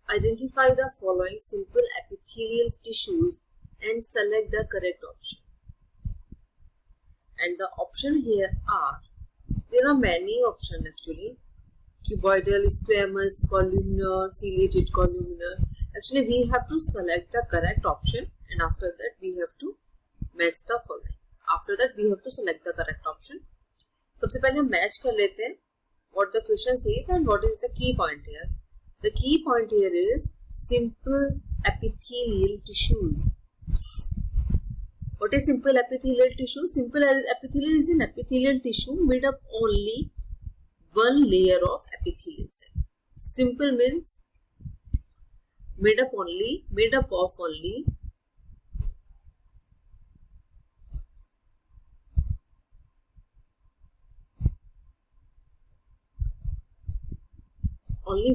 Identify the following simple epithelial tissues and select the correct option. And the option here are, there are many options actually. Cuboidal, squamous, columnar, ciliated columnar. Actually we have to select the correct option and after that we have to match the following. After that we have to select the correct option. सबसे पहले हम match कर लेते हैं what the question says and what is the key point here. The key point here is simple epithelial tissues. What is simple epithelial tissue? Simple epithelial is an epithelial tissue made up only one layer of epithelial cell. Simple means made up of only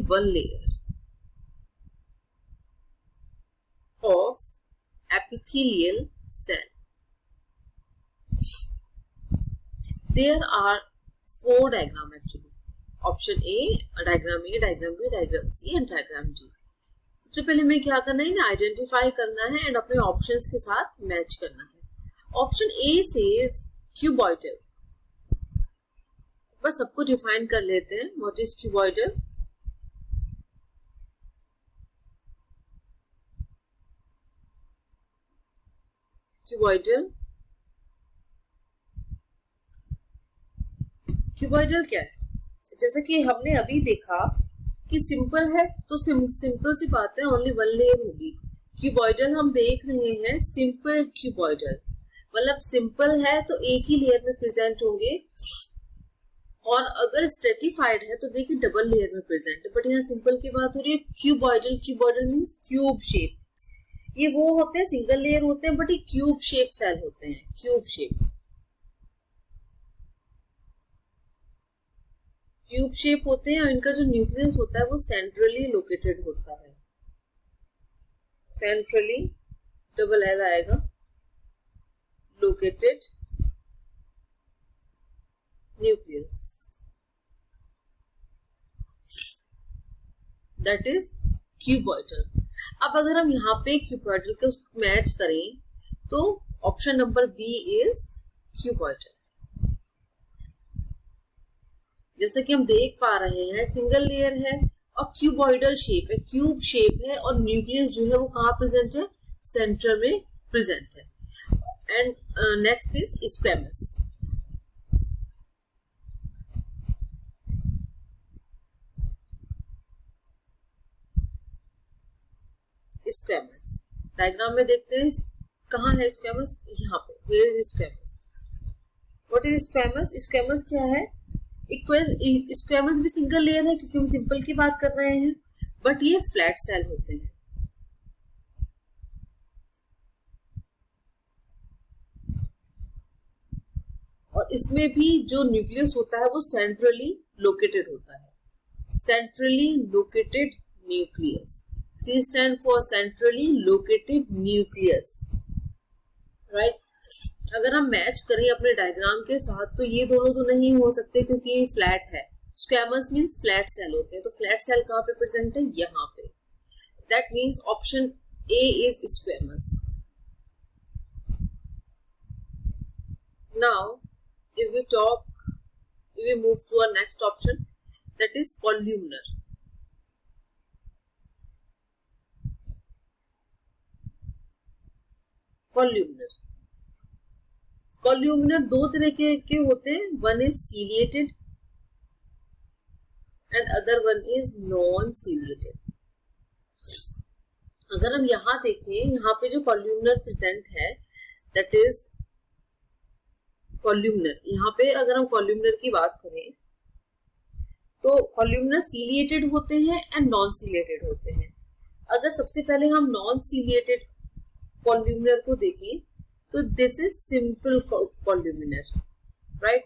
one layer of epithelial cell. There are 4 diagrams actually. Option A, diagram A, diagram B, diagram C and diagram D. सबसे पहले हमें क्या करना है ना, identify करना है and अपने ऑप्शंस के साथ मैच करना है. Option A says cuboidal. बस सबको डिफाइन कर लेते हैं. What is cuboidal? क्यूबॉइडल क्या है? जैसा कि हमने अभी देखा कि सिंपल है तो सिंपल सी बात है, ओनली वन लेयर होगी. क्यूबॉइडल हम देख रहे हैं सिंपल क्यूबॉइडल, मतलब सिंपल है तो एक ही लेयर में प्रेजेंट होंगे और अगर स्ट्रेटिफाइड है तो देखिए डबल लेयर में प्रेजेंट है. बट यहाँ सिंपल की बात हो रही है. Cuboidal means cube shape. ये वो होते हैं सिंगल लेयर होते हैं बट ये क्यूब शेप सेल होते हैं. क्यूब शेप होते हैं और इनका जो न्यूक्लियस होता है वो सेंट्रली लोकेटेड होता है. सेंट्रली डबल एल आएगा, located nucleus, that is cuboidal. अब अगर हम यहाँ पे क्यूबॉइडल को मैच करें तो option number B is cuboidal. जैसे कि हम देख पा रहे हैं सिंगल लेयर है और क्यूबॉइडल शेप है, क्यूब शेप है और न्यूक्लियस जो है वो कहाँ प्रेजेंट है? सेंटर में प्रेजेंट है. And next is squamous. Squamous diagram में देखते हैं कहाँ है स्क्वैमस? यहाँ पे. Here is squamous. What is squamous? Squamous क्या है? स्क्वैमस भी सिंगल लेयर है क्योंकि हम सिंपल की बात कर रहे हैं बट ये फ्लैट सेल होते हैं. और इसमें भी जो न्यूक्लियस होता है वो सेंट्रली लोकेटेड होता है. Centrally located nucleus. C stand for centrally located nucleus, right? अगर हम मैच करें अपने डायग्राम के साथ तो ये दोनों तो नहीं हो सकते क्योंकि ये फ्लैट है. स्क्वैमस मींस फ्लैट सेल होते हैं तो फ्लैट सेल कहाँ पे प्रेजेंट है? यहाँ पे. That means option A is squamous. Now if we move to our next option, that is columnar. Columnar 2 तरह के होते हैं. One is ciliated and other one is non ciliated. अगर हम यहाँ देखें, यहाँ पे जो कॉल्यूमिनर प्रेजेंट है दैट इज कॉल्यूमिनर. यहाँ पे अगर हम कॉल्यूमिनर की बात करें तो कॉल्यूमिनर सीलिएटेड होते हैं एंड नॉन सीलिएटेड होते हैं. अगर सबसे पहले हम नॉन सीलिएटेड कॉल्यूमिनर को देखें तो this is simple columnar, right?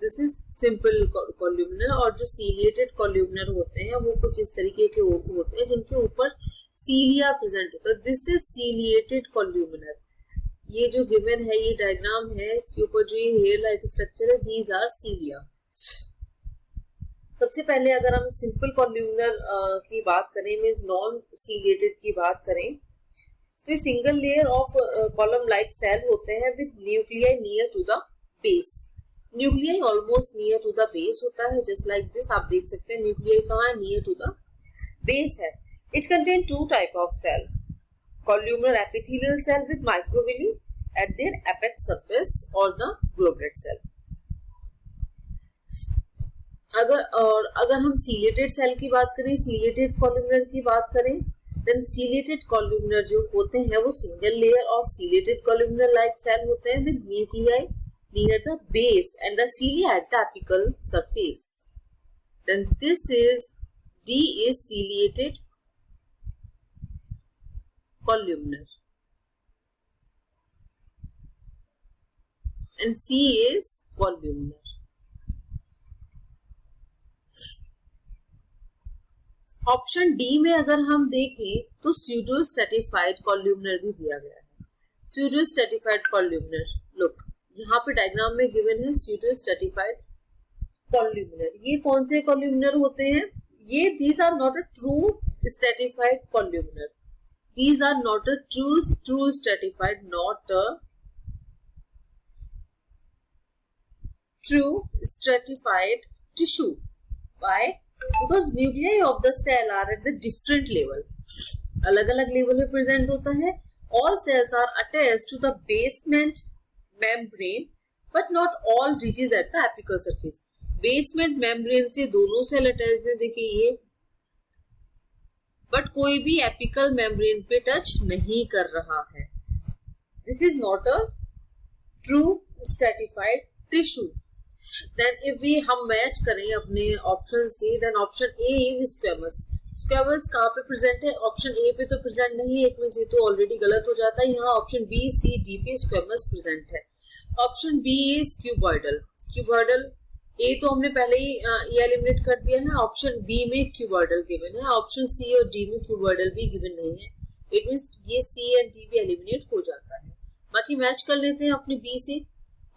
This is simple columnar. और जो सीलिएटेड कॉल्यूमिनर होते हैं वो कुछ इस तरीके के होते हैं जिनके ऊपर सीलिया प्रेजेंट होता है. This is ciliated columnar. ये जो गिवन है, ये डायग्राम है, इसके ऊपर जो ये हेयर लाइक स्ट्रक्चर है, दीज आर सीलिया. सबसे पहले अगर हम सिंपल कॉल्यूमनर की बात करें, मीन्स नॉन सीलिएटेड की बात करें, तो ये single layer of column like cell होते हैं with nuclei near to the base. Nuclei almost near to the base होता है, जस्ट लाइक दिस। आप देख सकते हैं न्यूक्लियाई कहाँ है, नियर टू द बेस है। It contain two type of cell, columnar epithelial cell with microvilli at their apex surface or the globular cell। अगर हम ciliated cell की बात करें, ciliated columnar की बात करें, then ciliated columnar जो होते हैं वो single layer of ciliated columnar like cell होते हैं with nuclei near the base and the cilia at the apical surface। Then this is D is ciliated columnar and C is columnar। Option D में अगर हम देखें तो pseudo stratified columnar भी दिया गया है। स्यूडो स्ट्रेटिफाइड कॉल्यूमनर, लुक यहाँ पे डायग्राम में गिवन है स्यूडो स्ट्रेटिफाइड कॉल्यूमनर। ये कौन से कॉल्यूमनर होते हैं? ये these are not a true stratified columnar. These are not a true stratified, not a true stratified tissue। Why? Because nuclei of the cell are at the different level। अलग अलग level में present होता है। All cells are attached to the basement membrane, but not all reaches at the apical surface। Basement membrane से दोनों cell attached है, देखिए ये, बट कोई भी एपिकल मेम्ब्रेन पे टच नहीं कर रहा है। This is not a true stratified tissue. Then if we हम मैच करें अपने ऑप्शन से, then option A is squamous. Squamous कहाँ पे प्रेजेंट है? ऑप्शन ए पे तो प्रेजेंट नहीं है, एक में से तो ऑलरेडी गलत हो जाता है। यहाँ ऑप्शन बी सी डी पे स्क्वेमस प्रेजेंट है। Option B is cuboidal. Cuboidal A तो हमने पहले ही ये एलिमिनेट कर दिया है। ऑप्शन बी में क्यूबॉइडल गिवन है, ऑप्शन सी और डी में क्यूबॉइडल भी गिवन नहीं है। इट मींस ये सी एंड डी भी एलिमिनेट हो जाता है। बाकी मैच कर लेते हैं अपने बी से।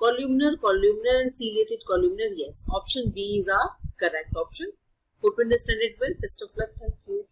Columnar, columnar and ciliated columnar, yes, option B is our correct option. Hope you understand it well. Best of luck, thank you.